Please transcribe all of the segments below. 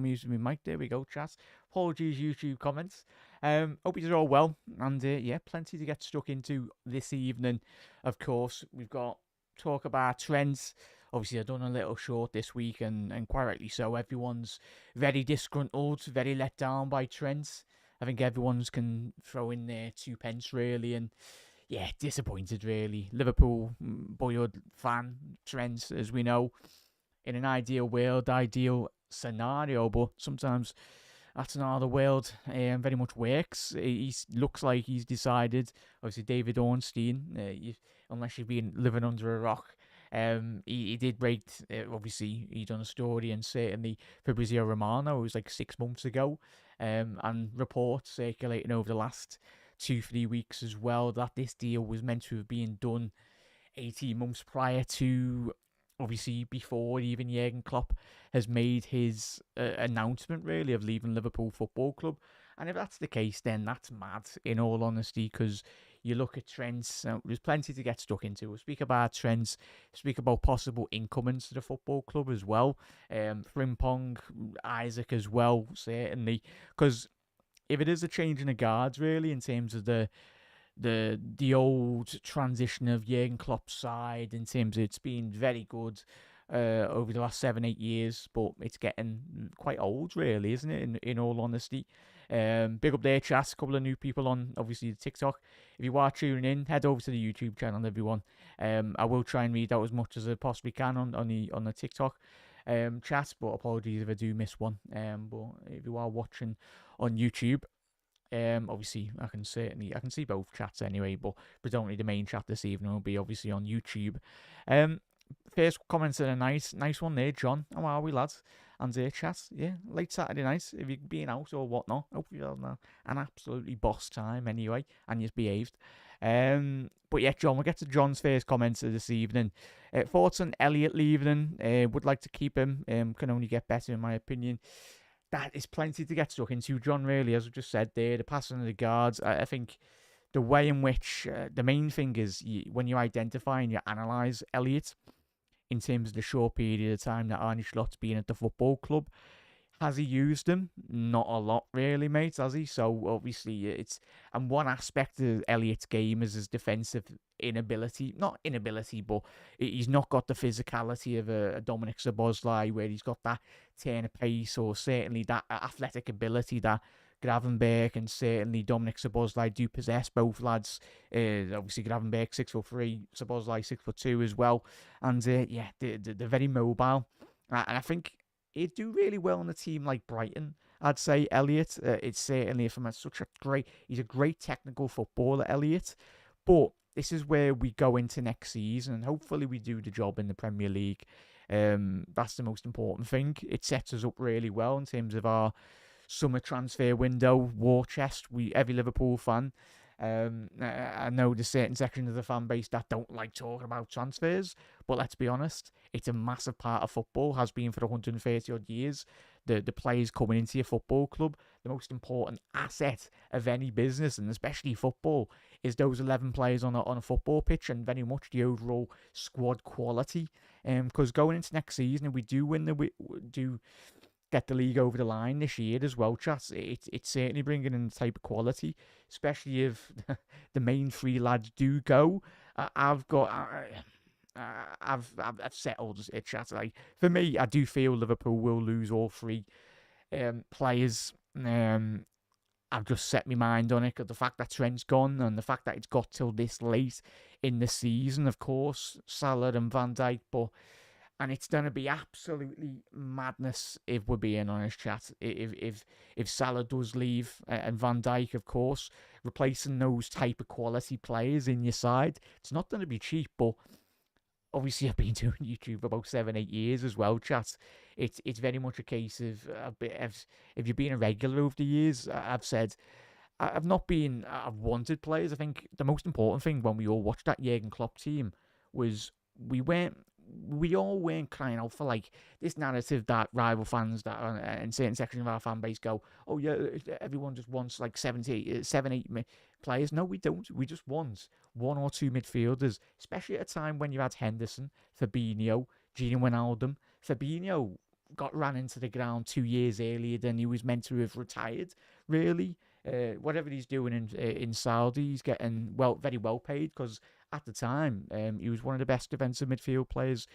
Using my mic. There we go, chat. Apologies, YouTube comments. Hope you're all well, and yeah, plenty to get stuck into this evening. Of course, we've got talk about Trent. Obviously, I've done a little short this week, and quite rightly so. Everyone's very disgruntled, very let down by Trent. I think everyone's can throw in their two pence really, and yeah, disappointed really. Liverpool boyhood fan Trent, as we know, in an ideal world, ideal scenario, but sometimes that's not how the world very much works. He looks like he's decided. Obviously, David Ornstein, unless you've been living under a rock, he did break. Obviously, he done a story, and certainly Fabrizio Romano, it was like 6 months ago, and reports circulating over the last 2-3 weeks as well that this deal was meant to have been done 18 months prior to, obviously, before even Jurgen Klopp has made his announcement, really, of leaving Liverpool Football Club. And if that's the case, then that's mad, in all honesty, because you look at Trent, there's plenty to get stuck into. We'll speak about Trent, speak about possible incomings to the football club as well. Frimpong, Isaac as well, certainly. Because if it is a change in the guards, really, in terms of the old transition of Jurgen Klopp's side, in terms of it's been very good over the last 7-8 years, but it's getting quite old, really, isn't it? In all honesty, big up there, chat. A couple of new people on, obviously, the TikTok. If you are tuning in, head over to the YouTube channel, everyone. I will try and read out as much as I possibly can on the TikTok chat, but apologies if I do miss one. But if you are watching on YouTube, obviously I can see both chats anyway, but predominantly the main chat this evening will be obviously on YouTube. First comments of the night, nice one there, John. How are we, lads? And chat, yeah, late Saturday night. If you're being out or whatnot, hope you're having an absolutely boss time anyway, and you've behaved. But yeah, John, we'll get to John's first comments of this evening. Thoughts on Elliot leaving? Would like to keep him. Can only get better in my opinion. That is plenty to get stuck into, John, really, as I just said there. The passing of the guards, I think the way in which the main thing is when you identify and you analyse Elliot in terms of the short period of time that Arne Slot's been at the football club. Has he used them? Not a lot, really, mate, has he? So, obviously, and one aspect of Elliot's game is his defensive inability. Not inability, but he's not got the physicality of a Dominic Szoboszlai, where he's got that turn of pace, or certainly that athletic ability that Gravenberch and certainly Dominic Szoboszlai do possess. Both lads, obviously Gravenberch 6'3", Szoboszlai 6'2" as well, and yeah, they're very mobile, and I think he'd do really well on a team like Brighton. I'd say Elliot. It's certainly from he's a great technical footballer, Elliot. But this is where we go into next season, and hopefully we do the job in the Premier League. That's the most important thing. It sets us up really well in terms of our summer transfer window war chest. Every Liverpool fan. I know there's certain sections of the fan base that don't like talking about transfers, but let's be honest, it's a massive part of football, has been for 130 odd years. The players coming into your football club, the most important asset of any business, and especially football, is those 11 players on a football pitch, and very much the overall squad quality. Because going into next season, if we do get the league over the line this year as well, chat, it's certainly bringing in the type of quality, especially if the main three lads do go. I've settled it, chat. Like, for me, I do feel Liverpool will lose all three players. I've just set my mind on it, because the fact that Trent's gone and the fact that it's got till this late in the season, of course, Salah and Van Dijk, and it's going to be absolutely madness, if we're being honest, chat. If Salah does leave, and Van Dijk, of course, replacing those type of quality players in your side, it's not going to be cheap. But obviously, I've been doing YouTube for about 7-8 years as well, chat. It's very much a case of if you've been a regular over the years, I've said I've wanted players. I think the most important thing when we all watched that Jurgen Klopp team was we all weren't crying out for like this narrative that rival fans that are in certain sections of our fan base go, oh yeah, everyone just wants like 7-8 players. No, we don't. We just want one or two midfielders, especially at a time when you had Henderson, Fabinho, Gini Wijnaldum. Fabinho got ran into the ground 2 years earlier than he was meant to have retired. Really, whatever he's doing in Saudi, he's getting very well paid because at the time he was one of the best defensive midfield players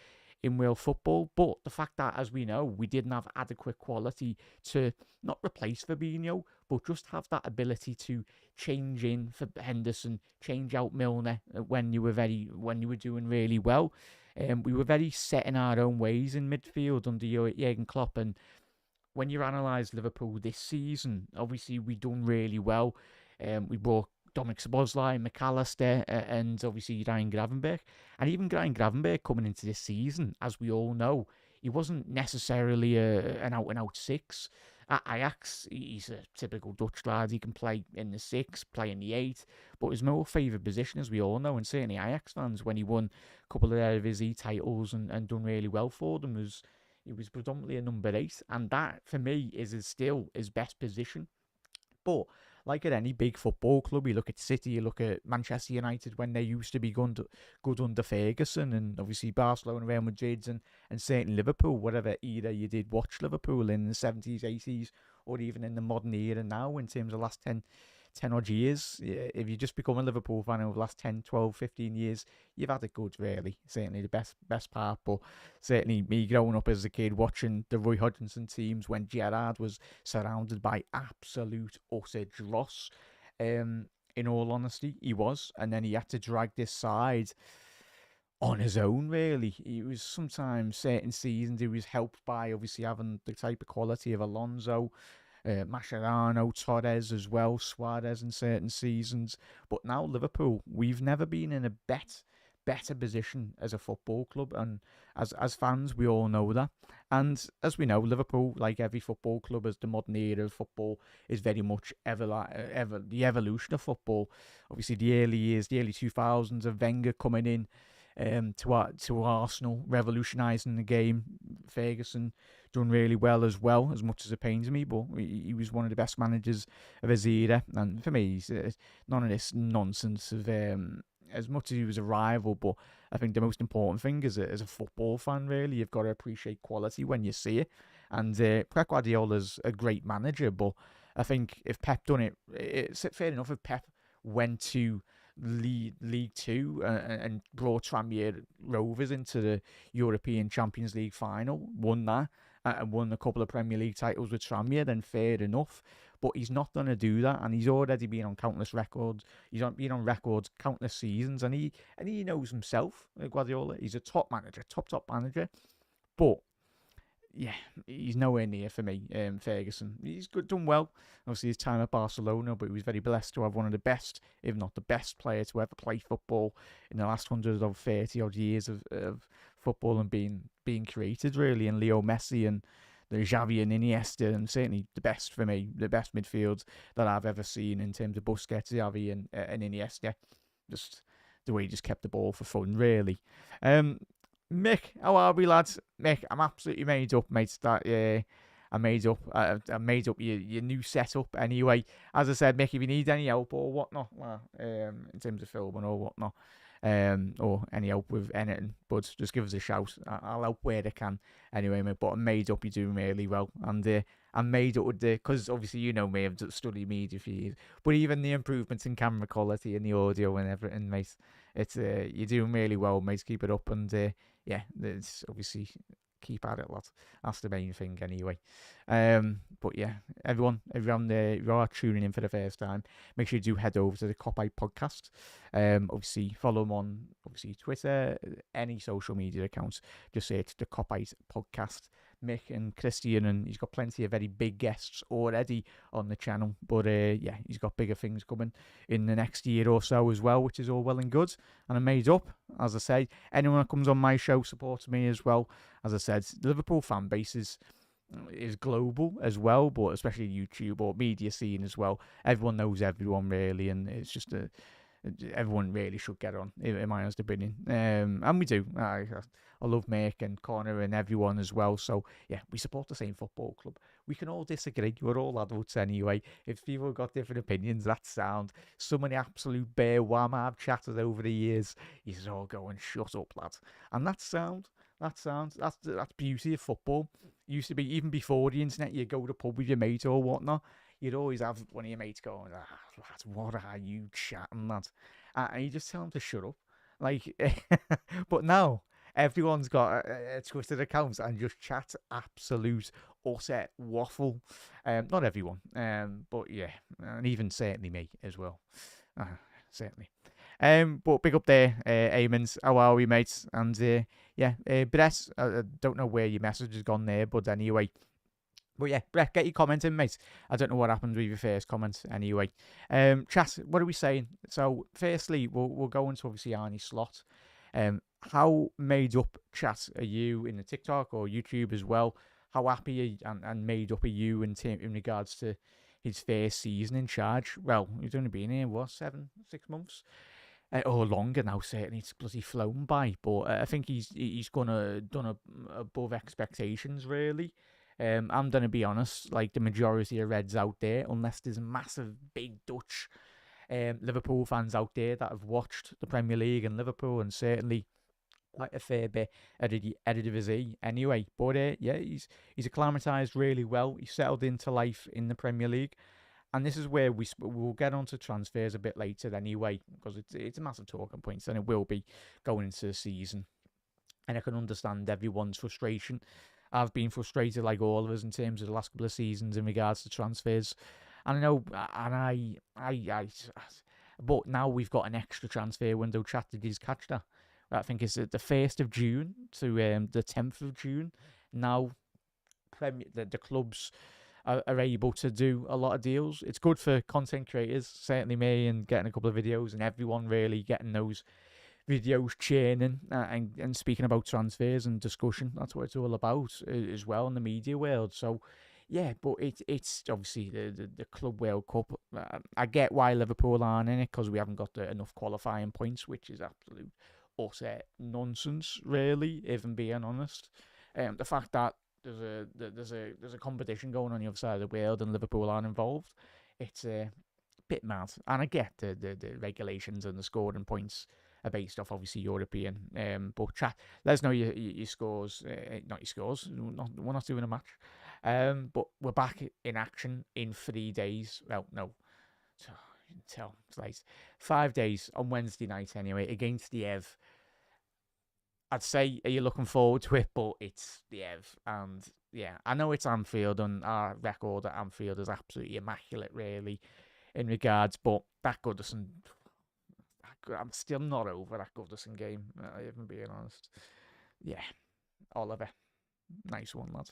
in world football. But the fact that, as we know, we didn't have adequate quality to not replace Fabinho, but just have that ability to change in for Henderson, change out Milner when you were doing really well. We were very set in our own ways in midfield under Jurgen Klopp, and when you analyse Liverpool this season, obviously we done really well. We brought Dominic Szoboszlai, McAllister, and obviously Ryan Gravenberch. And even Ryan Gravenberch coming into this season, as we all know, he wasn't necessarily an out-and-out six. At Ajax, he's a typical Dutch lad. He can play in the six, play in the eight, but his more favoured position, as we all know, and certainly Ajax fans, when he won a couple of Eredivisie titles and done really well for them, he was predominantly a number eight, and that for me is still his best position. But like at any big football club, you look at City, you look at Manchester United when they used to be good under Ferguson, and obviously Barcelona, Real Madrid, and certainly Liverpool, whatever era you did watch Liverpool in the 70s, 80s, or even in the modern era now in terms of the last 10 odd years. If you just become a Liverpool fan over the last 10, 12, 15 years, you've had it good, really. Certainly the best part, but certainly me growing up as a kid watching the Roy Hodgson teams when Gerrard was surrounded by absolute utter dross. In all honesty, he was, and then he had to drag this side on his own, really. He was sometimes, certain seasons, he was helped by obviously having the type of quality of Alonso, Mascherano, Torres as well, Suarez in certain seasons. But now Liverpool, we've never been in a better position as a football club, and as fans, we all know that. And as we know, Liverpool, like every football club, as the modern era of football, is very much the evolution of football. Obviously, the early years, the early 2000s of Wenger coming in to Arsenal, revolutionising the game. Ferguson done really well, as much as it pains me, but he was one of the best managers of his era. And for me, he's none of this nonsense of as much as he was a rival, but I think the most important thing as a football fan, really, you've got to appreciate quality when you see it. And Pep Guardiola's a great manager, but I think if Pep done it, it's fair enough if Pep went to League Two and brought Tranmere Rovers into the European Champions League final, won that, and won a couple of Premier League titles with Tranmere, then fair enough. But he's not going to do that, and he's already been on countless records. He's been on records countless seasons, and he knows himself, Guardiola. He's a top manager, top manager. But yeah, he's nowhere near for me, Ferguson. He's done well, obviously his time at Barcelona, but he was very blessed to have one of the best, if not the best player to ever play football in the last 130 odd years of football and being created, really, and Leo Messi and the Xavi and Iniesta, and certainly the best for me, the best midfield that I've ever seen in terms of Busquets, Xavi and Iniesta. Just the way he just kept the ball for fun, really. Mick, how are we, lads? Mick, I'm absolutely made up, mate. I made up your new setup anyway. As I said, Mick, if you need any help or whatnot, in terms of filming or whatnot, or any help with anything, but just give us a shout. I'll help where I can anyway, mate. But I'm made up, you're doing really well. And I'm made up with because obviously you know me, I've studied media for years. But even the improvements in camera quality and the audio and everything, mate, it's you're doing really well, mate. Keep it up, and yeah, it's obviously keep at it, lads. That's the main thing, anyway. But yeah, everyone there, if you are tuning in for the first time, make sure you do head over to the Copite Podcast. Obviously, follow them on Twitter, any social media accounts. Just search the Copite Podcast. Mick and Christian, and he's got plenty of very big guests already on the channel. But yeah, he's got bigger things coming in the next year or so as well, which is all well and good. And I'm made up, as I say. Anyone that comes on my show supports me as well. As I said, the Liverpool fan base is global as well, but especially YouTube or media scene as well. Everyone knows everyone, really, and it's just everyone really should get on, in my honest opinion. And we do. I love Mick and Connor and everyone as well. So, yeah, we support the same football club. We can all disagree. We're all adults anyway. If people have got different opinions, that's sound. So many absolute bare wham I've chatted over the years. You all go and shut up, lads. And that's sound. That's beauty of football. used to be, even before the internet, you go to the pub with your mate or whatnot, you'd always have one of your mates going, lad, what are you chatting, lad? And you just tell them to shut up. Like, but now, everyone's got a twisted accounts and just chat absolute utter waffle. Not everyone, but yeah, and even certainly me as well. Uh, certainly. But big up there, Eamons. How are we, mates? And yeah, Brett, I don't know where your message has gone there, but anyway. But yeah, Brett, get your comment in, mate. I don't know what happened with your first comment anyway. Chat, what are we saying? So, firstly, we'll go into obviously Arnie's slot. How made up, chat, are you in the TikTok or YouTube as well? How happy and made up are you in regards to his first season in charge? Well, he's only been here, what, 6 months? Or longer now, certainly. It's bloody flown by. But I think he's done above expectations, really. I'm going to be honest, like the majority of Reds out there, unless there's massive, big Dutch Liverpool fans out there that have watched the Premier League and Liverpool, and certainly quite a fair bit out of the Eredivisie anyway. But yeah, he's acclimatised really well. He's settled into life in the Premier League. And this is where we'll get onto transfers a bit later anyway, because it's a massive talking point, and it will be going into the season. And I can understand everyone's frustration. I've been frustrated, like all of us, in terms of the last couple of seasons in regards to transfers. And I know, and but now we've got an extra transfer window. Chat, did you catch that? I think it's the 1st of June to the 10th of June. Now, the clubs are able to do a lot of deals. It's good for content creators, certainly me, and getting a couple of videos, and everyone really getting those videos churning and speaking about transfers and discussion. That's what it's all about as well in the media world. So yeah, but it's obviously the Club World Cup. I get why Liverpool aren't in it, because we haven't got enough qualifying points, which is absolute utter nonsense, really, if I'm being honest. The fact that there's a competition going on the other side of the world and Liverpool aren't involved, it's a bit mad. And I get the regulations and the scoring points are based off obviously European. But chat, let us know your scores. Not your scores. We're not doing a match. But we're back in action in 3 days. Well, no, tell it's late. 5 days on Wednesday night anyway against the Ev. I'd say, are you looking forward to it? But it's the Ev, and yeah, I know it's Anfield, and our record at Anfield is absolutely immaculate, really, in regards. But that Goodison, I'm still not over that Goodison game, if I'm being honest. Yeah, Oliver, nice one, lad.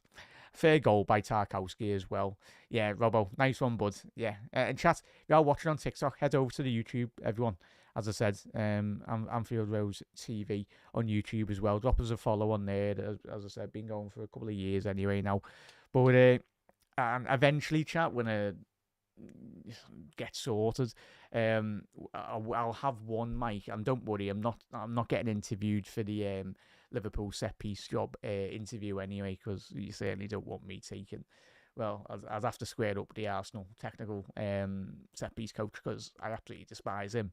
Fair goal by Tarkowski as well. Yeah, Robbo, nice one, bud. Yeah, and chat, if you are watching on TikTok, head over to the YouTube, everyone. As I said, Anfield Road TV on YouTube as well. Drop us a follow on there. As I said, been going for a couple of years anyway now. But and eventually, chat, when get sorted, I'll have one mic. And don't worry, I'm not getting interviewed for the Liverpool set piece job interview anyway, because you certainly don't want me taking. Well, I'd have to square up with the Arsenal technical set piece coach, because I absolutely despise him.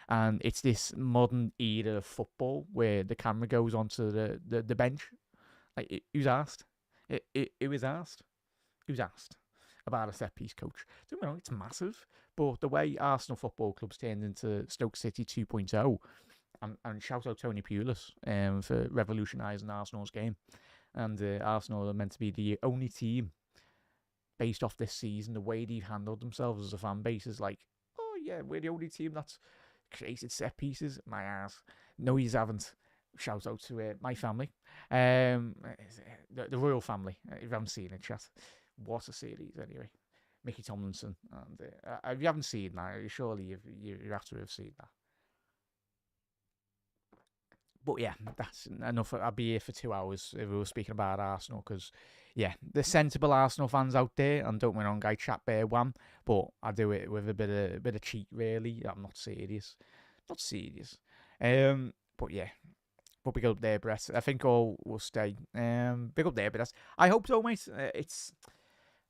And it's this modern era of football where the camera goes onto the bench. Like, who's asked? It was asked. Who's asked about a set piece coach? Don't know, it's massive. But the way Arsenal Football Club's turned into Stoke City 2.0, and shout out Tony Pulis for revolutionising Arsenal's game. And Arsenal are meant to be the only team based off this season. The way they've handled themselves as a fan base is like, oh yeah, we're the only team that's created set pieces. My ass. No, you haven't. Shout out to my family, the royal family. If you haven't seen it, chat. What a series, anyway. Mickey Tomlinson, and if you haven't seen that, surely you have to have seen that. But yeah, that's enough. I'll be here for 2 hours if we were speaking about Arsenal, because yeah, there's sensible Arsenal fans out there, and don't get me wrong, I chat bare wham, but I do it with a bit of cheat, really. I'm not serious. But yeah, but big up there, Brett. I think all will stay. Big up there, Brett. I hope so, mate.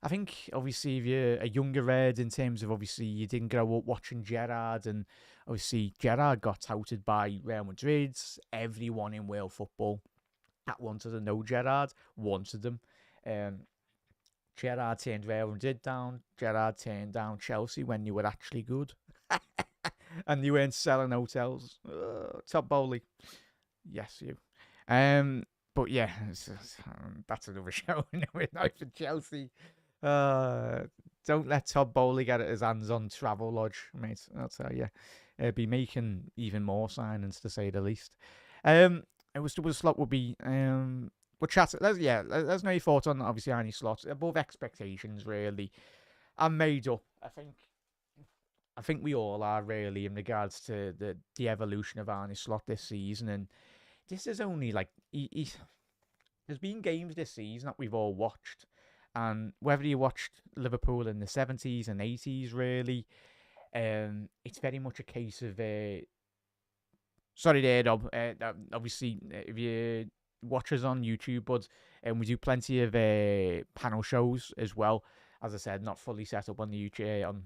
I think, obviously, if you're a younger Red, in terms of, obviously, you didn't grow up watching Gerrard, and obviously Gerrard got touted by Real Madrid. Everyone in world football that wanted to know Gerrard wanted him. Um, Gerrard turned Real Madrid down. Gerrard turned down Chelsea when you were actually good. And you weren't selling hotels. Todd Bowley. Yes, you. Um, but yeah, that's another show. We're not for Chelsea. Uh, don't let Todd Bowley get his hands on Travel Lodge, mate. I'll tell you. Be making even more signings, to say the least. It was the slot would be but chat. There's no thoughts on obviously Arne slots above expectations. Really, I'm made up. I think we all are really in regards to the evolution of Arne Slot this season, and this is only like there's been games this season that we've all watched, and whether you watched Liverpool in the 70s and 80s, really, it's very much a case of sorry there, Dob. Obviously, if you watch us on YouTube, bud, and we do plenty of panel shows as well. As I said, not fully set up on the YouTube,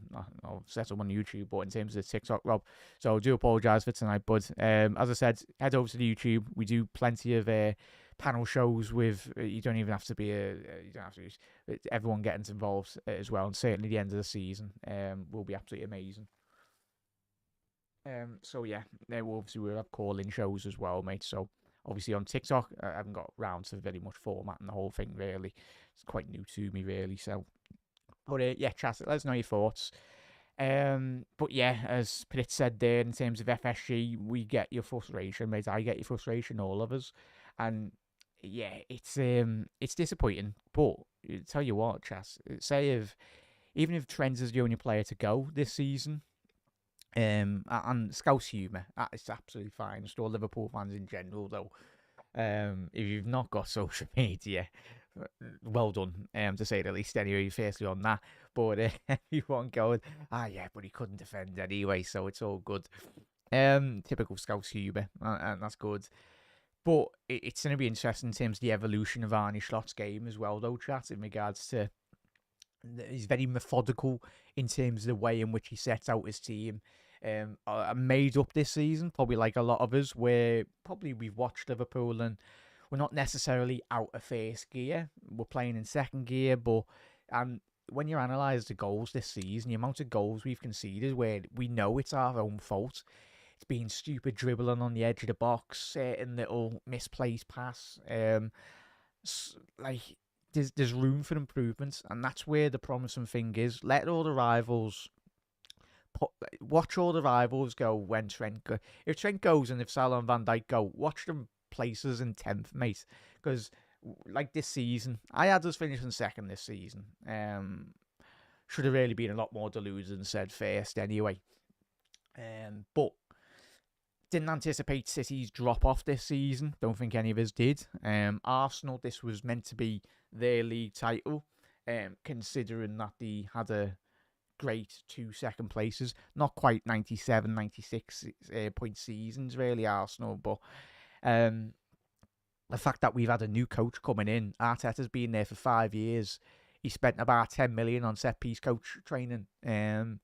set up on YouTube, but in terms of TikTok, Rob. So I do apologise for tonight, bud. As I said, head over to the YouTube. We do plenty of panel shows with. You don't even have to be you don't have to. Everyone getting involved as well, and certainly the end of the season will be absolutely amazing. So yeah, we'll have call-in shows as well, mate. So obviously on TikTok, I haven't got round to very much formatting the whole thing really. It's quite new to me really. So, but yeah, chat. Let us know your thoughts. But yeah, as Pitt said there, in terms of FSG, we get your frustration, mate. I get your frustration, all of us, and yeah, it's disappointing. But tell you what, Chas, say if even if Trent is the only player to go this season. And Scouse humour, that is absolutely fine. Just all Liverpool fans in general, though. If you've not got social media, well done, to say the least. Anyway, firstly on that, but everyone going, yeah, but he couldn't defend anyway, so it's all good. Typical Scouse humour, and that's good. But it's going to be interesting in terms of the evolution of Arne Slot's game as well, though, chat, in regards to. He's very methodical in terms of the way in which he sets out his team. Made up this season, probably like a lot of us, where probably we've watched Liverpool and we're not necessarily out of first gear. We're playing in second gear, but when you analyse the goals this season, the amount of goals we've conceded where we know it's our own fault. It's been stupid dribbling on the edge of the box, certain little misplaced pass. There's room for improvement, and that's where the promising thing is. Let all the rivals watch all the rivals go when Trent go. If Trent goes and if Salah and Van Dijk go, watch them places in 10th, mate. Because like this season, I had us finishing second this season. Should have really been a lot more deluded and said first anyway. But didn't anticipate City's drop off this season. Don't think any of us did. Arsenal, this was meant to be their league title, considering that they had a great 2 second places. Not quite 97, 96 point seasons, really, Arsenal, but the fact that we've had a new coach coming in, Arteta's been there for 5 years. He spent about 10 million on set piece coach training, and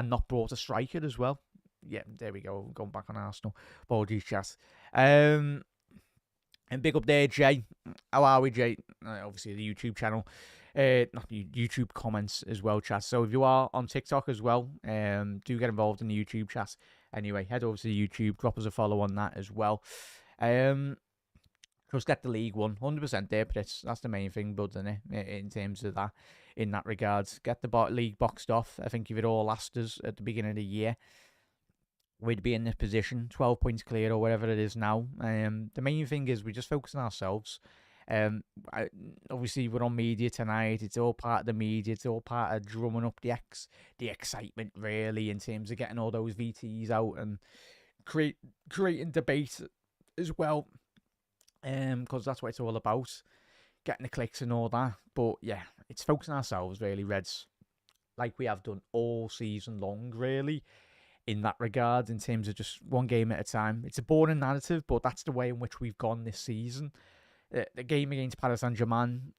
not brought a striker as well. Yeah, there we go. Going back on Arsenal. Apologies, Chas. And big up there, Jay. How are we, Jay? Obviously, the YouTube channel. Not YouTube comments as well, Chas. So if you are on TikTok as well, do get involved in the YouTube chat. Anyway, head over to the YouTube. Drop us a follow on that as well. Just get the League One. 100% there, but that's the main thing, bud, isn't it? In terms of that, in that regards. Get the league boxed off. I think if it all asked us at the beginning of the year, we'd be in this position, 12 points clear or whatever it is now. The main thing is we just focus on ourselves. Obviously, we're on media tonight. It's all part of the media. It's all part of drumming up the excitement, really, in terms of getting all those VTs out and creating debate as well. Because that's what it's all about, getting the clicks and all that. But yeah, it's focusing on ourselves, really, Reds, like we have done all season long, really. In that regard, in terms of just one game at a time. It's a boring narrative, but that's the way in which we've gone this season. The game against Paris Saint-Germain,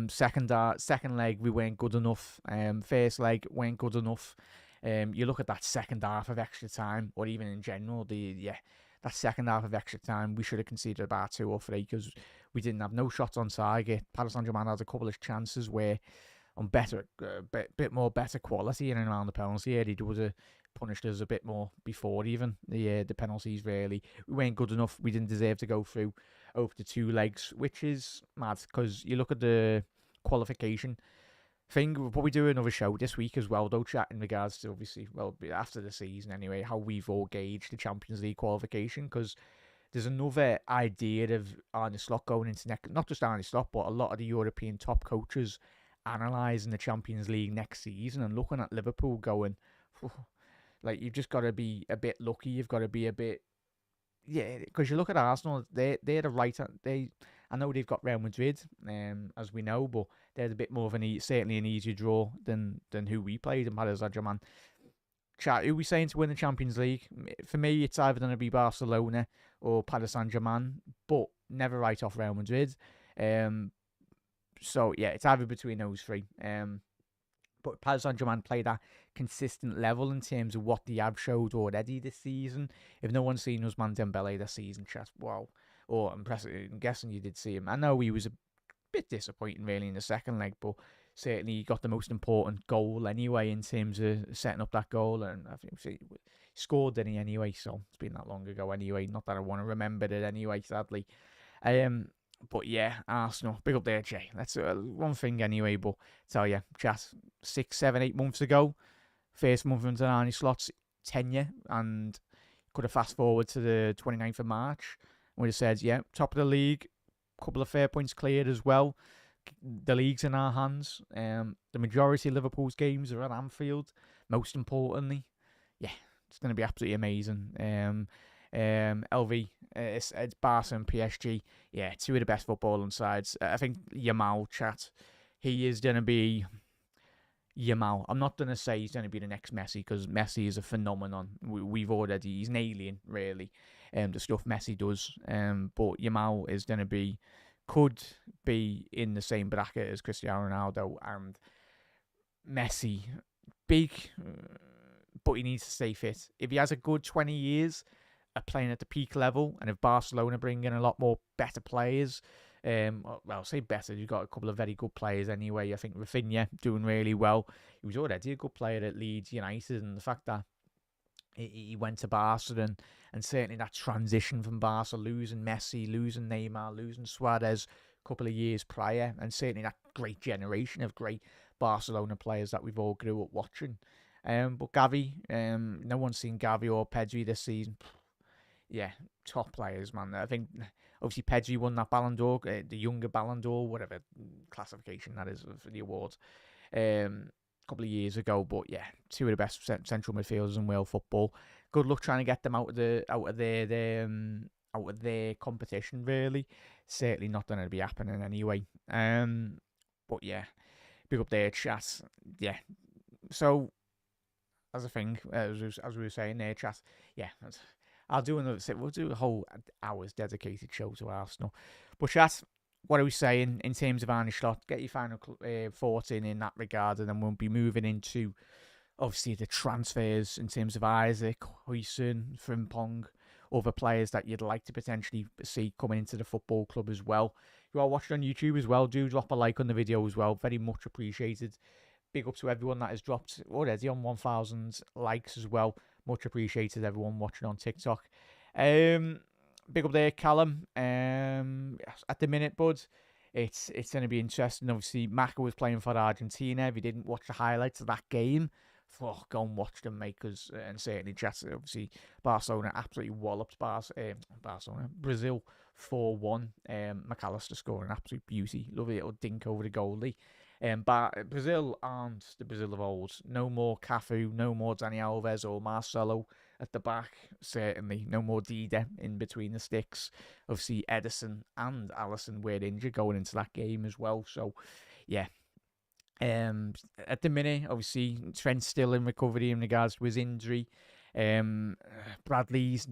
second leg, we weren't good enough. First leg, weren't good enough. You look at that second half of extra time, or even in general, that that second half of extra time, we should have conceded about 2 or 3 because we didn't have no shots on target. Paris Saint-Germain had a couple of chances where on bit more better quality in and around the penalty area. He would have punished us a bit more before even the penalties. Really, we weren't good enough. We didn't deserve to go through over the 2 legs, which is mad because you look at the qualification thing. We'll probably do another show this week as well, though, chat in regards to obviously, well, after the season anyway, how we've all gauged the Champions League qualification, because there's another idea of Arne Slot going into next, not just Arne Slot, but a lot of the European top coaches analysing the Champions League next season and looking at Liverpool going, like, you've just got to be a bit lucky. You've got to be a bit, yeah, because you look at Arsenal, they're the right, I know they've got Real Madrid, as we know, but they're a bit more of certainly an easier draw than who we played in Paris Saint-Germain. Chat, who are we saying to win the Champions League? For me, it's either going to be Barcelona or Paris Saint-Germain, but never write off Real Madrid. So, yeah, it's either between those 3. But Paris Saint-Germain played at consistent level in terms of what they have showed already this season. If no one's seen Ousmane Dembele this season, chat, wow. Or impressive. I'm guessing you did see him. I know he was a bit disappointing, really, in the second leg, but certainly he got the most important goal anyway in terms of setting up that goal. And I think he scored, didn't he, anyway? So it's been that long ago anyway. Not that I want to remember it anyway, sadly. But yeah, Arsenal, big up there, Jay. That's one thing anyway, but tell you, chat, 6, 7, 8 months ago, first month into Arne Slot's tenure, and could have fast forward to the 29th of March, we have said, yeah, top of the league, couple of fair points cleared as well. The league's in our hands. The majority of Liverpool's games are at Anfield, most importantly. Yeah, it's going to be absolutely amazing. LV, it's Barca and PSG. Yeah, 2 of the best footballing sides. I think Yamal, chat, he is going to be Yamal. I'm not going to say he's going to be the next Messi, because Messi is a phenomenon. He's an alien, really, the stuff Messi does. But Yamal is going to could be in the same bracket as Cristiano Ronaldo and Messi. Big, but he needs to stay fit. If he has a good 20 years playing at the peak level, and if Barcelona bring in a lot more better players, well, say better, you've got a couple of very good players anyway. I think Rafinha doing really well. He was already a good player at Leeds United, and the fact that he went to Barca, and certainly that transition from Barca, losing Messi, losing Neymar, losing Suarez a couple of years prior, and certainly that great generation of great Barcelona players that we've all grew up watching. But Gavi, no one's seen Gavi or Pedri this season. Yeah, top players, man. I think, obviously, Pedri won that Ballon d'Or, the younger Ballon d'Or, whatever classification that is for the awards, a couple of years ago. But yeah, 2 of the best central midfielders in world football. Good luck trying to get them out of their competition. Really, certainly not going to be happening anyway. But yeah, big up there, chat. Yeah, so as a thing, as we were saying there, chat. Yeah. I'll do another. We'll do a whole hour's dedicated show to Arsenal. But chat, what are we saying in terms of Arne Slot? Get your final thoughts in that regard, and then we'll be moving into obviously the transfers in terms of Isaac, Huijsen, Frimpong, other players that you'd like to potentially see coming into the football club as well. If you are watching on YouTube as well, do drop a like on the video as well. Very much appreciated. Big up to everyone that has dropped already on 1,000 likes as well. Much appreciated, everyone watching on TikTok. Big up there, Callum. At the minute, bud, it's going to be interesting. Obviously, Maka was playing for Argentina. If you didn't watch the highlights of that game, go and watch them, mate. And certainly, just obviously, Barcelona absolutely walloped Brazil 4-1. McAllister scoring an absolute beauty. Lovely little dink over the goalie. But Brazil aren't the Brazil of old. No more Cafu, no more Dani Alves or Marcelo at the back. Certainly no more Dida in between the sticks. Obviously Edison and Alisson were injured going into that game as well. So yeah. At the minute, obviously Trent's still in recovery in regards to his injury. Bradley's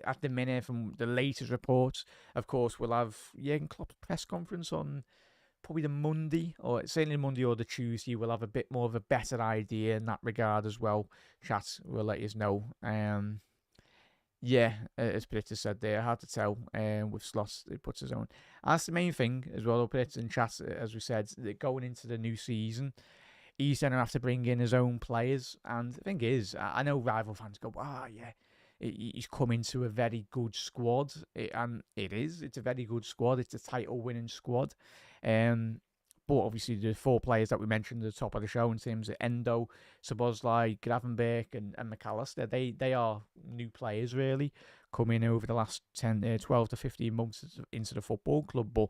at the minute, from the latest reports, of course, we'll have Jurgen Klopp's press conference on probably the Monday, or certainly Monday or the Tuesday. We'll have a bit more of a better idea in that regard as well. Chat, we'll let you know. Yeah, as Pritz said there, hard to tell with slots he puts his own. That's the main thing as well, Pritz in chat, as we said, that going into the new season, he's going to have to bring in his own players. And the thing is, I know rival fans go, yeah, he's come into a very good squad. And it is. It's a very good squad. It's a title-winning squad. Um, but obviously, the four players that we mentioned at the top of the show in terms of Endo, Szoboszlai, Gravenberch, and McAllister, they are new players, really, coming over the last 12 to 15 months into the football club. But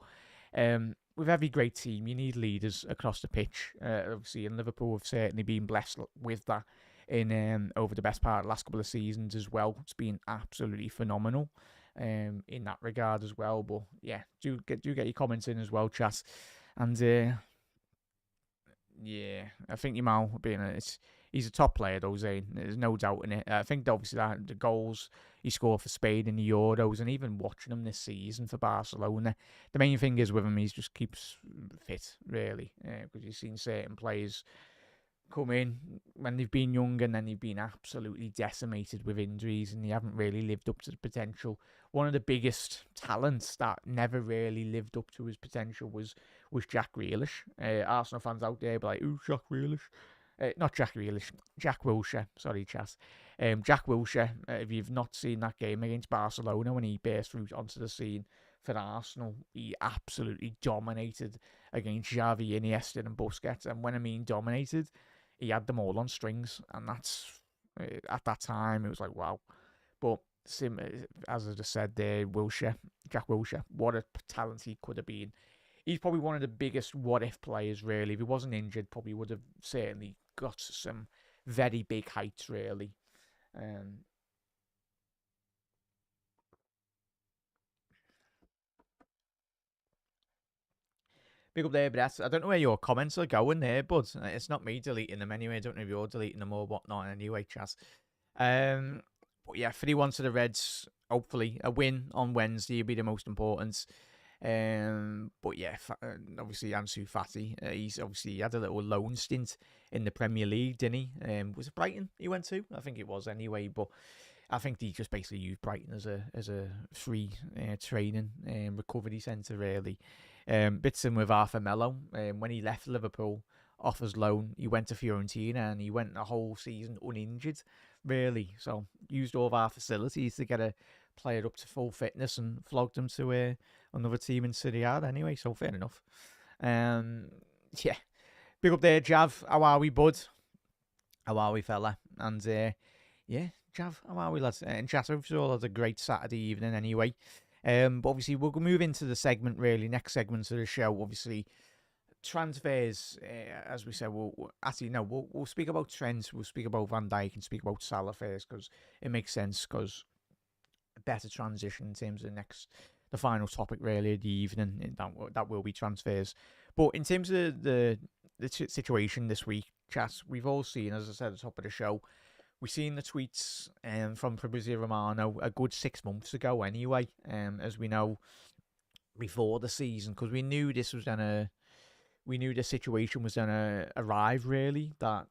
with every great team, you need leaders across the pitch. Obviously, and Liverpool have certainly been blessed with that in over the best part of the last couple of seasons as well. It's been absolutely phenomenal in that regard as well. But yeah, do get your comments in as well, chat. And yeah, I think Yamal being he's a top player, though, Zane. There's no doubt in it. I think obviously that the goals he scored for Spain in the Euros, and even watching him this season for Barcelona, the main thing is with him, he just keeps fit, really, because you've seen certain players come in when they've been young and then they've been absolutely decimated with injuries and they haven't really lived up to the potential. One of the biggest talents that never really lived up to his potential was Jack Grealish. Arsenal fans out there be like, "Ooh, Jack Grealish." Not Jack Grealish, Jack Wilshere. Sorry, Chas. Jack Wilshere, if you've not seen that game against Barcelona when he burst through onto the scene for Arsenal, he absolutely dominated against Xavi, Iniesta and Busquets. And when I mean dominated, he had them all on strings. And that's, at that time, it was like, wow. But as I just said there, Jack Wilshere, what a talent he could have been. He's probably one of the biggest what-if players, really. If he wasn't injured, probably would have certainly got some very big heights, really. Um, Big up there, but I don't know where your comments are going there, bud. It's not me deleting them anyway. I don't know if you're deleting them or whatnot anyway, Chaz. Um, but yeah, 3-1 to the Reds. Hopefully, a win on Wednesday will be the most important. But yeah, obviously Ansu Fati, he had a little loan stint in the Premier League, didn't he? Was it Brighton he went to? I think it was anyway. But I think he just basically used Brighton as a free training recovery centre, really. Bits in with Arthur Melo. When he left Liverpool off his loan, he went to Fiorentina and he went a whole season uninjured, really. So used all of our facilities to get a player up to full fitness and flogged him to another team in Serie A anyway. So fair enough. Yeah, big up there, Jav. How are we, bud? How are we, fella? And yeah, Jav, how are we, lads? And chat, hope you all had a great Saturday evening anyway. But obviously, we'll move into the segment, really. Next segment of the show, obviously, transfers, as we said, we'll speak about Trent, we'll speak about Van Dijk, and speak about Salah first, because it makes sense, because a better transition in terms of the final topic, really, of the evening, that will be transfers. But in terms of the situation this week, chat, we've all seen, as I said at the top of the show, we've seen the tweets from Fabrizio Romano a good 6 months ago anyway, as we know, before the season, because we knew the situation was going to arrive, really, that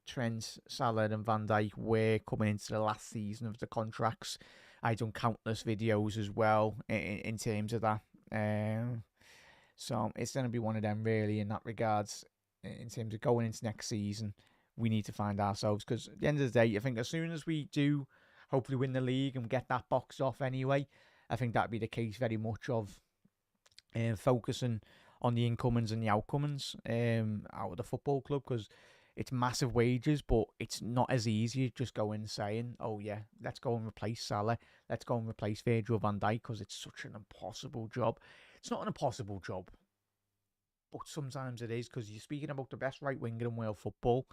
Trent, Salah and Van Dijk were coming into the last season of the contracts. I've done countless videos as well in terms of that. So it's going to be one of them, really, in that regards, in terms of going into next season. We need to find ourselves, because at the end of the day, I think as soon as we do hopefully win the league and get that boxed off anyway, I think that'd be the case very much of focusing on the incomings and the outcomings out of the football club, because it's massive wages, but it's not as easy just going saying, oh yeah, let's go and replace Salah, let's go and replace Virgil van Dijk, because it's such an impossible job. It's not an impossible job, but sometimes it is, because you're speaking about the best right winger in world football.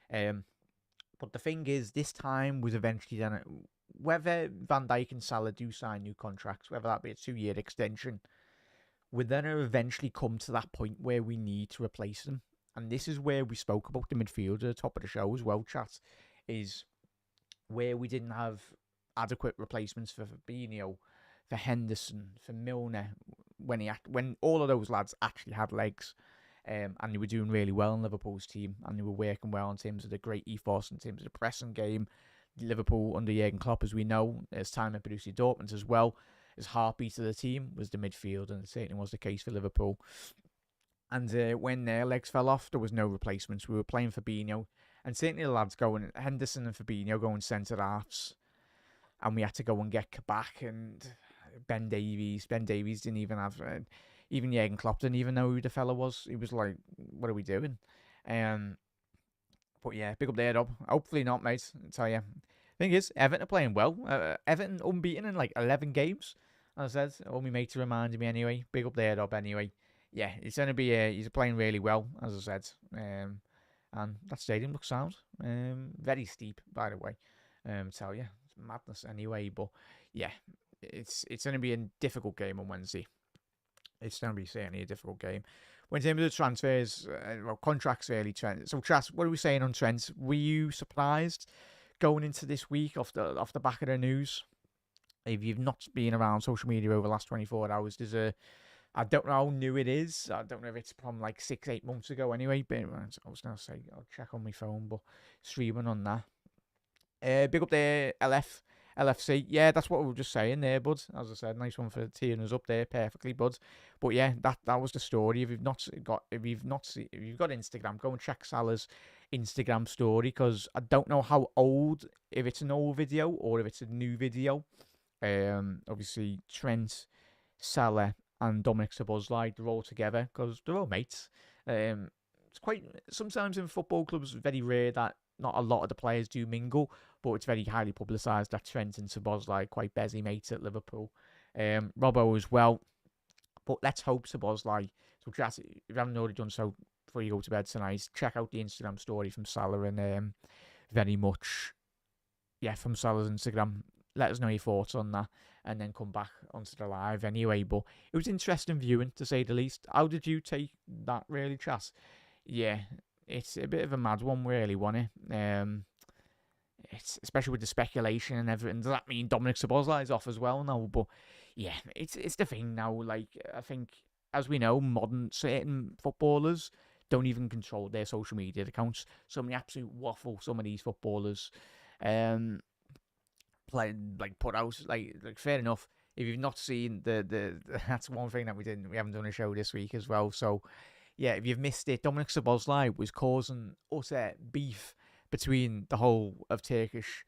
But the thing is, this time was eventually done. Whether Van Dijk and Salah do sign new contracts, whether that be a 2-year extension, we're then to eventually come to that point where we need to replace them. And this is where we spoke about the midfield at the top of the show as well, chat, is where we didn't have adequate replacements for Fabinho, for Henderson, for Milner, when all of those lads actually had legs. And they were doing really well in Liverpool's team, and they were working well in terms of the great ethos, in terms of the pressing game, Liverpool under Jurgen Klopp, as we know, his time at Borussia Dortmund as well, his heartbeat of the team was the midfield, and it certainly was the case for Liverpool. And when their legs fell off, there was no replacements. We were playing Fabinho, and certainly the lads going, Henderson and Fabinho going centre halves, and we had to go and get Kabak and Ben Davies. Ben Davies didn't even have, even Jurgen Klopp didn't even know who the fella was. He was like, "What are we doing?" But yeah, big up there, Rob. Hopefully not, mate. I tell you. Thing is, Everton are playing well. Everton unbeaten in like 11 games. As I said, all my mates reminded me anyway. Big up there, Rob. Anyway, yeah, it's gonna be. He's playing really well, as I said. And that stadium looks sound. Very steep, by the way. Tell you, it's madness anyway. But yeah, it's gonna be a difficult game on Wednesday. It's going to be certainly a difficult game. When in terms of transfers, contracts really, Trent. So, Tras, what are we saying on Trent? Were you surprised going into this week off the back of the news? If you've not been around social media over the last 24 hours, I don't know how new it is. I don't know if it's from like 6-8 months ago anyway. But I was going to say, I'll check on my phone, but streaming on that. Big up there, LFC. Yeah, that's what we were just saying there, bud. As I said, nice one for teeing us up there perfectly, bud. But yeah, that was the story. If you've got Instagram, go and check Salah's Instagram story, because I don't know how old, if it's an old video or if it's a new video. Obviously Trent, Salah, and Dominic Szoboszlai, they're all together because they're all mates. It's quite, sometimes in football clubs, very rare that not a lot of the players do mingle, but it's very highly publicised that Trent and Szoboszlai are quite busy mates at Liverpool. Robbo as well. But let's hope Szoboszlai. So, if you haven't already done so before you go to bed tonight, check out the Instagram story from Salah, and very much, yeah, from Salah's Instagram. Let us know your thoughts on that, and then come back onto the live anyway. But it was interesting viewing, to say the least. How did you take that, really, Chas? Yeah, it's a bit of a mad one, really, wasn't it? It's especially with the speculation and everything. Does that mean Dominic Szoboszlai is off as well now? But yeah, it's the thing now. Like, I think, as we know, certain footballers don't even control their social media accounts. Some of the absolute waffle, some of these footballers, put out like fair enough. If you've not seen the that's one thing that we haven't done a show this week as well. So yeah, if you've missed it, Dominic Szoboszlai was causing utter beef between the whole of Turkish,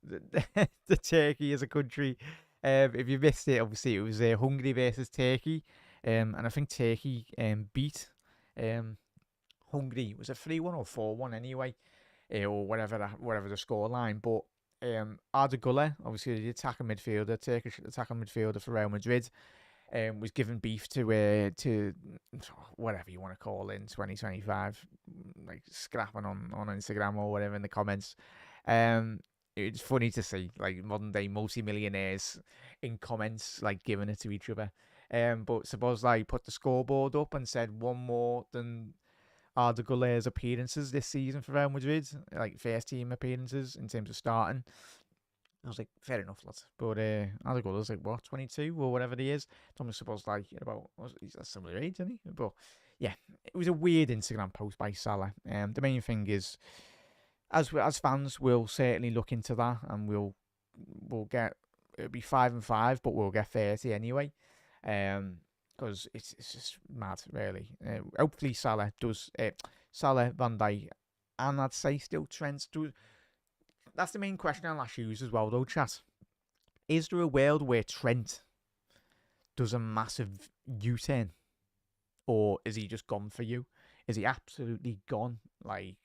the Turkey as a country. If you missed it, obviously it was Hungary versus Turkey, and I think Turkey beat Hungary. Was it 3-1 or 4-1 anyway, or whatever the scoreline. But Arda Güler, obviously the attacking midfielder, Turkish attacking midfielder for Real Madrid, was given beef to whatever you want to call it in 2025, like scrapping on Instagram or whatever in the comments. It's funny to see like modern day multi-millionaires in comments like giving it to each other. But suppose like put the scoreboard up and said one more than Arda Güler's appearances this season for Real Madrid, like first team appearances in terms of starting. I was like, fair enough, lads. But Arda Güler's like, what, 22 or whatever he is. Thomas supposed like about, he's a similar age, isn't he? But yeah, it was a weird Instagram post by Salah. The main thing is, as fans, we'll certainly look into that, and we'll get, it'll be 5-5, but we'll get 30 anyway. Because it's just mad, really. Hopefully Salah does, Salah, Van Dijk, and I'd say still Trent do. That's the main question I'll ask you as well, though, chat. Is there a world where Trent does a massive U-turn? Or is he just gone for you? Is he absolutely gone, like,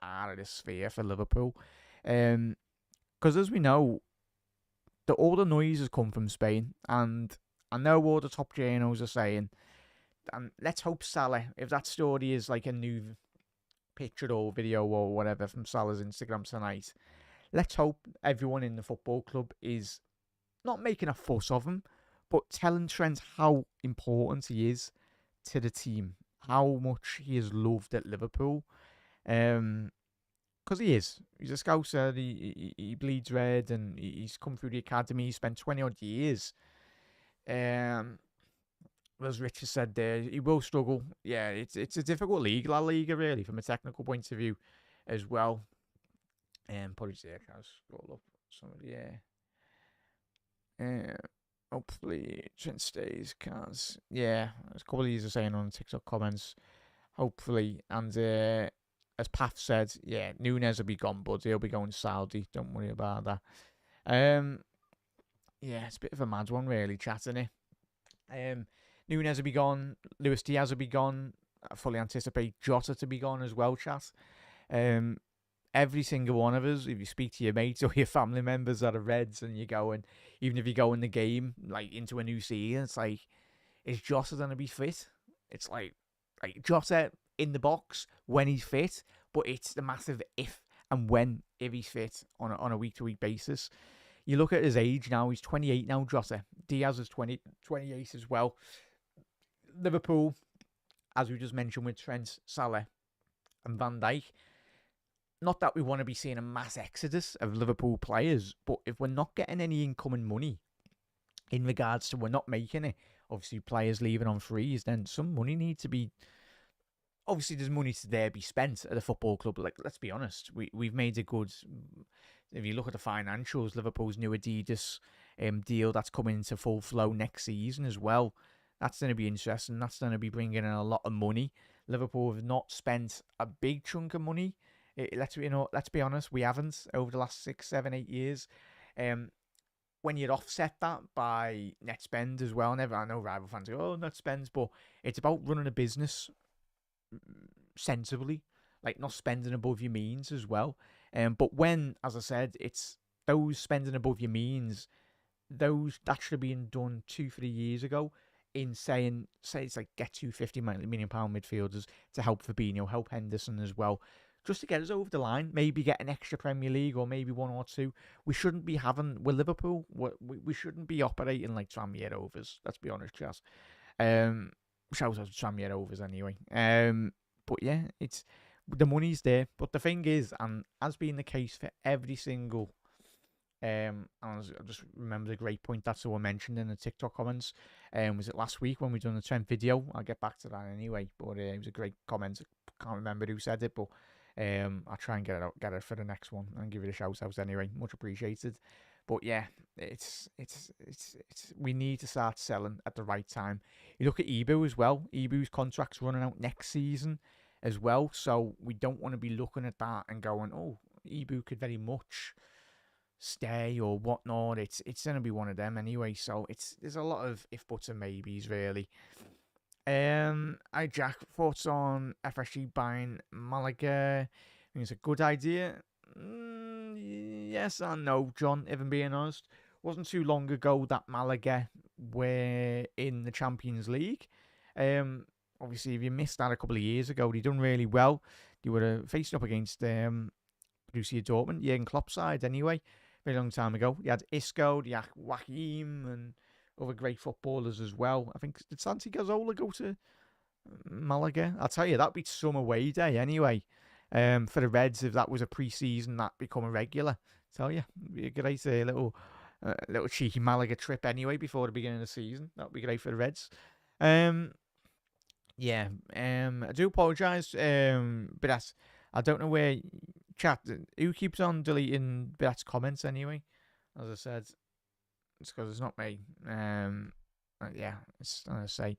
out of the sphere for Liverpool? Because as we know, all the noise has come from Spain, and I know all the top journals are saying, and let's hope Salah, if that story is like a new picture or video or whatever from Salah's Instagram tonight, let's hope everyone in the football club is not making a fuss of him, but telling Trent how important he is to the team, how much he is loved at Liverpool. Because he is. He's a Scouser, he bleeds red, and he's come through the academy. He spent 20-odd years. As Richard said there, he will struggle. Yeah, it's a difficult league, La Liga, really, from a technical point of view as well. Apologies there, I'll scroll up some of the hopefully Trent stays, cause yeah, as a couple of you are saying on TikTok comments, hopefully, and as Path said, yeah, Nunes will be gone, but he'll be going Saudi. Don't worry about that. Yeah, it's a bit of a mad one, really, chatting it. Nunes will be gone. Luis Diaz will be gone. I fully anticipate Jota to be gone as well, chat. Every single one of us, if you speak to your mates or your family members that are Reds and you're going, even if you go in the game, like into a new season, it's like, is Jota going to be fit? It's like Jota in the box when he's fit, but it's the massive if and when, if he's fit on a week-to-week basis. You look at his age now, he's 28 now, Jota. Diaz is 28 as well. Liverpool, as we just mentioned with Trent, Salah and Van Dijk, not that we want to be seeing a mass exodus of Liverpool players, but if we're not getting any incoming money in regards to we're not making it, obviously players leaving on frees, then some money needs to be... Obviously, there's money to there be spent at a football club. Like, let's be honest, we've made a good... If you look at the financials, Liverpool's new Adidas deal that's coming into full flow next season as well. That's going to be interesting. That's going to be bringing in a lot of money. Liverpool have not spent a big chunk of money. Let's be honest, we haven't over the last 6, 7, 8 years. When you'd offset that by net spend as well, I know rival fans go, oh, net spends, but it's about running a business sensibly, like not spending above your means as well. But when, as I said, it's those spending above your means, those that should have been done 2-3 years ago. In say it's like get £250 million midfielders to help Fabinho, help Henderson as well, just to get us over the line. Maybe get an extra Premier League or maybe one or two. We shouldn't be having with Liverpool. We shouldn't be operating like Tranmere Rovers. Let's be honest, Chas. Shout out to Tranmere Rovers anyway. But yeah, it's the money's there. But the thing is, and as being the case for every single. I just remember the great point that someone mentioned in the TikTok comments. Was it last week when we done the Trent video? I'll get back to that anyway. But it was a great comment. I can't remember who said it, but I'll try and get it for the next one and give it a shout out anyway. Much appreciated. But yeah, it's we need to start selling at the right time. You look at Ibu as well. Ibu's contract's running out next season as well, so we don't want to be looking at that and going, oh, Ibu could very much stay or whatnot. It's gonna be one of them anyway. So there's a lot of if buts and maybes really. Jack, thoughts on FSG buying Malaga? I think it's a good idea. Yes and no, John. If I'm being honest, wasn't too long ago that Malaga were in the Champions League. Obviously, if you missed that a couple of years ago, they done really well. They were facing up against Borussia Dortmund, Jurgen Klopp's side anyway. Very long time ago. You had Isco, you had Joachim, and other great footballers as well. I think, did Santi Cazorla go to Malaga? I'll tell you, that'd be some away day anyway. For the Reds, if that was a pre-season, that become a regular. I tell you, it'd be a great little cheeky Malaga trip anyway before the beginning of the season. That'd be great for the Reds. Yeah. I do apologise. But I don't know where. Chat, who keeps on deleting Bet's comments anyway? As I said, it's because it's not me. Yeah, it's as I say.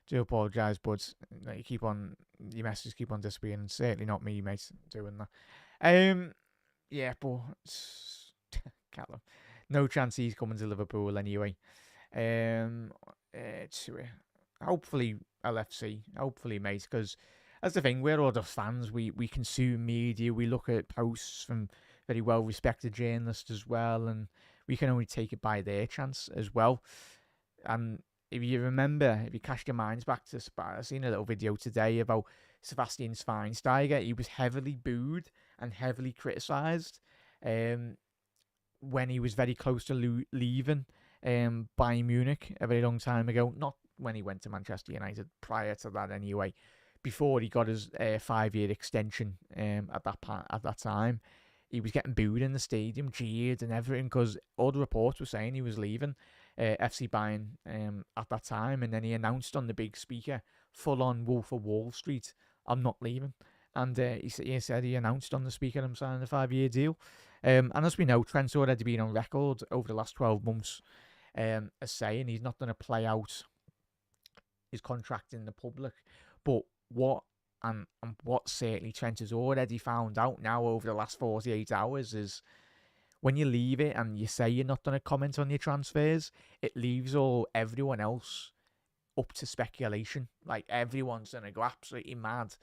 Do apologise, but your messages keep on disappearing, and certainly not me, mate, doing that. Yeah, but Callum, no chance he's coming to Liverpool anyway. Hopefully LFC, hopefully, mate, because. That's the thing, we're all just fans. We consume media. We look at posts from very well-respected journalists as well, and we can only take it by their chance as well. And if you remember, if you cast your minds back to I've seen a little video today about Sebastian Schweinsteiger. He was heavily booed and heavily criticised when he was very close to leaving Bayern Munich a very long time ago. Not when he went to Manchester United, prior to that anyway. Before he got his 5-year extension at that time, he was getting booed in the stadium, jeered and everything, because all the reports were saying he was leaving FC Bayern at that time, and then he announced on the big speaker, full on Wolf of Wall Street, I'm not leaving. And he said he announced on the speaker him signing a 5-year deal. And as we know, Trent's already been on record over the last 12 months as saying he's not going to play out his contract in the public. But what certainly Trent has already found out now over the last 48 hours is when you leave it and you say you're not going to comment on your transfers, it leaves everyone else up to speculation. Like, everyone's going to go absolutely mad.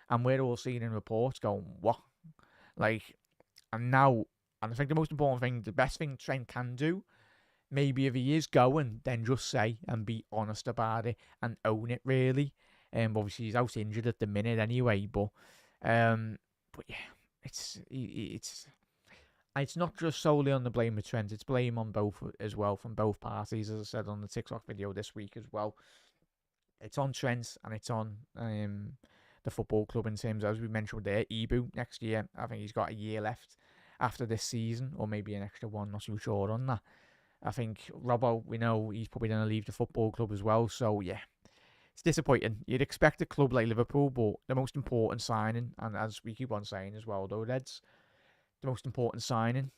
And we're all seeing in reports going, what? Like, and I think the most important thing, the best thing Trent can do, maybe if he is going, then just say and be honest about it and own it, really. Obviously he's out injured at the minute anyway, but yeah, it's not just solely on the blame of Trent. It's blame on both as well, from both parties, as I said on the TikTok video this week as well. It's on Trent and it's on the football club in terms of, as we mentioned there, Ibu next year. I think he's got a year left after this season, or maybe an extra one, not too sure on that. I think Robbo, we know he's probably going to leave the football club as well. So, yeah, it's disappointing. You'd expect a club like Liverpool, but the most important signing, and as we keep on saying as well, though, Reds, the most important signing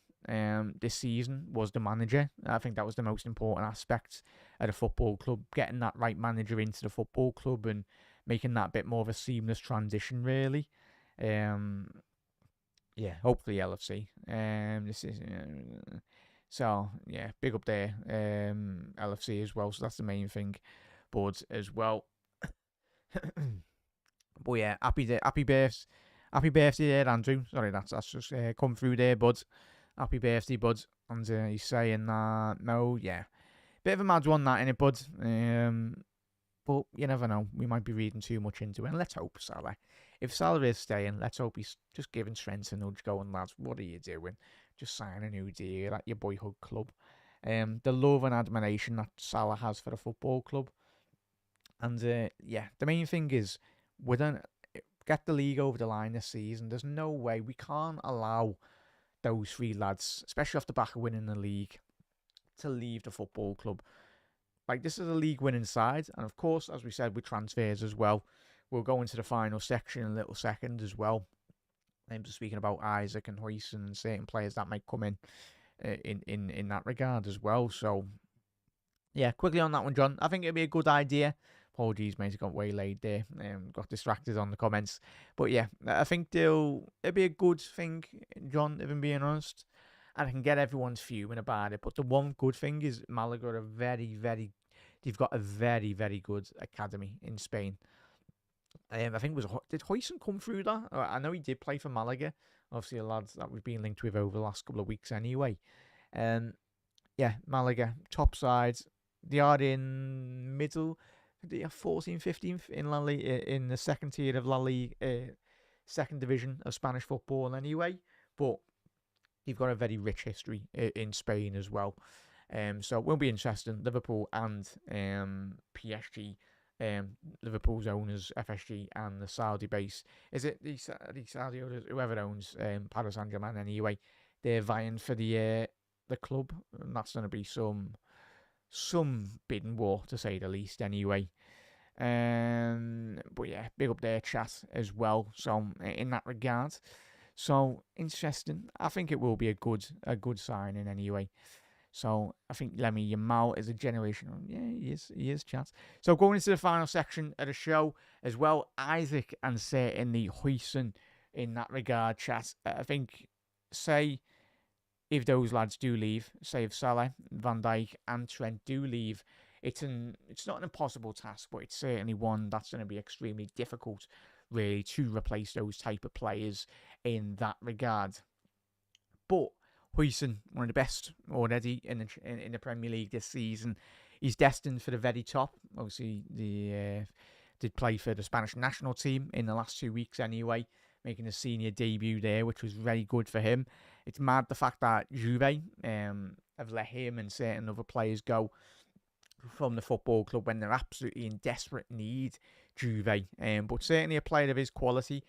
this season was the manager. I think that was the most important aspect at a football club, getting that right manager into the football club and making that a bit more of a seamless transition, really. Yeah, hopefully LFC. This is so yeah, big up there, LFC as well. So that's the main thing, but as well. But yeah, happy birthday there, Andrew. Sorry, that's just come through there, bud. Happy birthday, bud. And he's saying that, no, yeah, bit of a mad one that, innit, bud. But you never know. We might be reading too much into it. And let's hope Salah. If Salah is staying, let's hope he's just giving Trent a nudge going, lads, what are you doing? Just sign a new deal at your boyhood club. The love and admiration that Salah has for the football club. And yeah, the main thing is, we don't get the league over the line this season. There's no way, we can't allow those three lads, especially off the back of winning the league, to leave the football club. Like, this is a league winning side, and of course, as we said, with transfers as well, we'll go into the final section in a little second as well. I'm just speaking about Isaac and Hoyson and certain players that might come in that regard as well. So yeah, quickly on that one, John. I think it'd be a good idea. Apologies, mate, I got waylaid there. Got distracted on the comments. But yeah, I think it'd be a good thing, John, if I'm being honest. And I can get everyone's fuming about it. But the one good thing is Malaga are they've got a very, very good academy in Spain. I think did Hoyson come through that? I know he did play for Malaga. Obviously, a lad that we've been linked with over the last couple of weeks anyway. Yeah, Malaga, top side. They are in middle. They are 14th, 15th in La Liga, in the second tier of La Liga, second division of Spanish football anyway. But you've got a very rich history in Spain as well. So it will be interesting. Liverpool and PSG, Liverpool's owners, FSG, and the Saudi base. Is it the Saudi owners, whoever owns Paris Saint-Germain anyway? They're vying for the club, and that's going to be some bidding war, to say the least, anyway. But yeah, big up their chat as well. So in that regard, so interesting. I think it will be a good signing anyway. So I think Lemmy Yamal is a generation. Yeah, he is, chat. So going into the final section of the show as well, Isaac and certainly Hoyson in that regard, chat. I think, say, if those lads do leave, say if Salah, Van Dijk and Trent do leave, it's not an impossible task, but it's certainly one that's going to be extremely difficult, really, to replace those type of players in that regard. But Hoyson, one of the best already in the Premier League this season, he's destined for the very top. Obviously, did play for the Spanish national team in the last 2 weeks anyway, making a senior debut there, which was very good for him. It's mad the fact that Juve have let him and certain other players go from the football club when they're absolutely in desperate need, Juve. But certainly a player of his quality.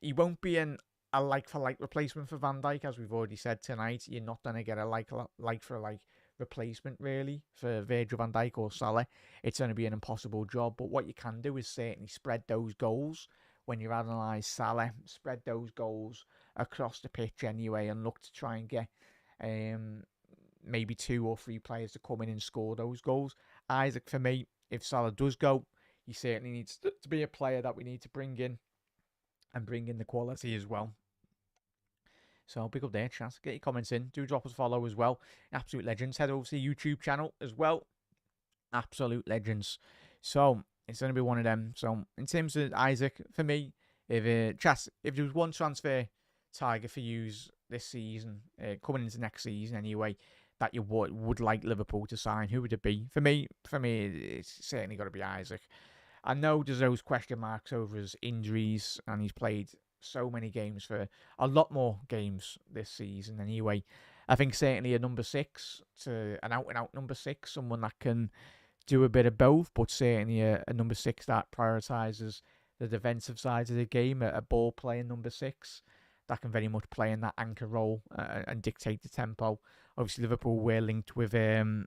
He won't be a like-for-like replacement for Van Dijk, as we've already said tonight. You're not going to get a like-for-like replacement, really, for Virgil van Dijk or Salah. It's going to be an impossible job. But what you can do is certainly spread those goals when you analyse Salah, spread those goals across the pitch anyway, and look to try and get maybe 2 or 3 players to come in and score those goals. Isaac, for me, if Salah does go, he certainly needs to be a player that we need to bring in and bring in the quality as well. So big up there, chat. Get your comments in. Do drop us a follow as well. Absolute legends. Head over to the YouTube channel as well. Absolute legends. So it's going to be one of them. So in terms of Isaac, for me, if there was one transfer target for you this season, coming into next season anyway, that you would like Liverpool to sign, who would it be? For me, it's certainly got to be Isaac. I know there's those question marks over his injuries, and he's played so many games for a lot more games this season anyway. I think certainly a number 6, to an out-and-out number 6, someone that can do a bit of both, but certainly a number 6 that prioritises the defensive side of the game, a ball-playing number 6 that can very much play in that anchor role and dictate the tempo. Obviously, Liverpool were linked with the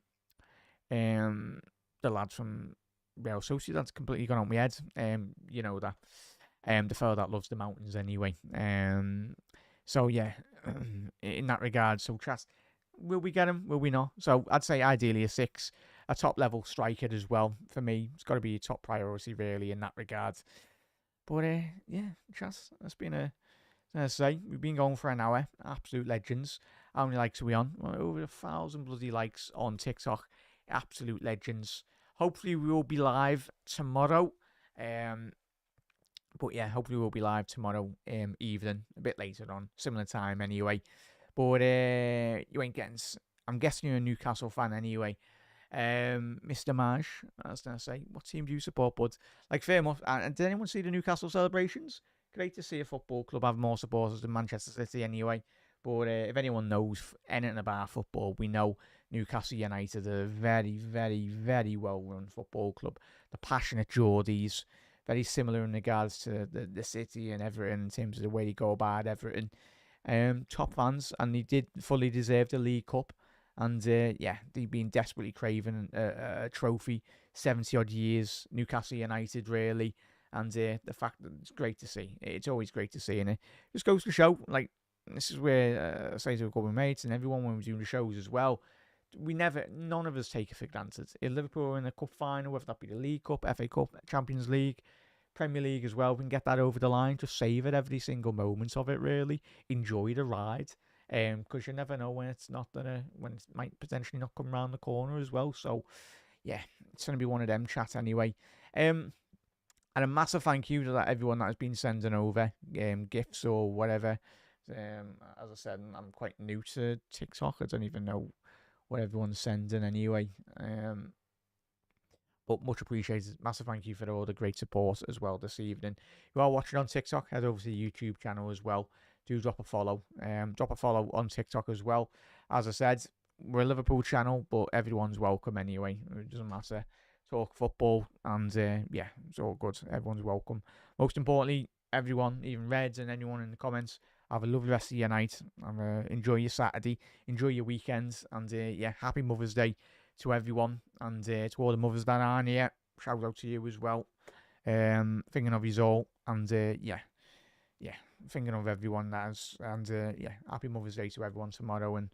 lads from Real Sociedad. That's completely gone on my head. You know that. The fellow that loves the mountains anyway. So yeah, in that regard, so Trust, will we get him? Will we not? So I'd say ideally a 6, a top level striker as well. For me, it's got to be a top priority really in that regard. But yeah, Trust, that's been as I say, we've been going for an hour. Absolute legends. How many likes are we on? Well, over 1,000 bloody likes on TikTok. Absolute legends. Hopefully we will be live tomorrow. But yeah, hopefully we'll be live tomorrow evening, a bit later on, similar time anyway. But you ain't getting. I'm guessing you're a Newcastle fan anyway. Mr. Marsh, I was going to say, what team do you support, bud? Like, fair enough. And did anyone see the Newcastle celebrations? Great to see a football club have more supporters than Manchester City anyway. But if anyone knows anything about football, we know Newcastle United are a very, very, very well-run football club. The passionate Geordies, very similar in regards to the City and Everton in terms of the way they go about Everton. Top fans, and they did fully deserve the League Cup. And yeah, they've been desperately craving a trophy, 70-odd years, Newcastle United really. And the fact that it's great to see. It's always great to see, and it just goes to show, like, this is where I say to a couple of mates and everyone when we're doing the shows as well, none of us take it for granted. If Liverpool are in a cup final, whether that be the League Cup, FA Cup, Champions League, Premier League as well, we can get that over the line. Just savour every single moment of it, really. Enjoy the ride. Because you never know when it's not when it might potentially not come around the corner as well. So, yeah, it's going to be one of them chats anyway. And a massive thank you to everyone that has been sending over gifts or whatever. As I said, I'm quite new to TikTok. I don't even know what everyone's sending anyway. But much appreciated. Massive thank you for all the great support as well this evening. If you are watching on TikTok, head over to the YouTube channel as well. Do drop a follow. Drop a follow on TikTok as well. As I said, we're a Liverpool channel, but everyone's welcome anyway. It doesn't matter. Talk football, and yeah, it's all good. Everyone's welcome. Most importantly, everyone, even Reds and anyone in the comments, have a lovely rest of your night. And enjoy your Saturday. Enjoy your weekends. And yeah, happy Mother's Day to everyone. And to all the mothers that aren't here, shout out to you as well. Thinking of you all. And yeah, thinking of everyone that has. And yeah, happy Mother's Day to everyone tomorrow. And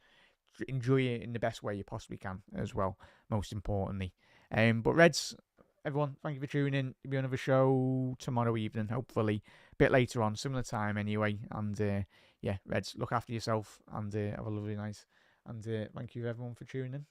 enjoy it in the best way you possibly can as well, most importantly. But Reds, everyone, thank you for tuning in. There'll be another show tomorrow evening, hopefully. A bit later on, similar time anyway. And yeah, Reds, look after yourself and have a lovely night. And thank you everyone for tuning in.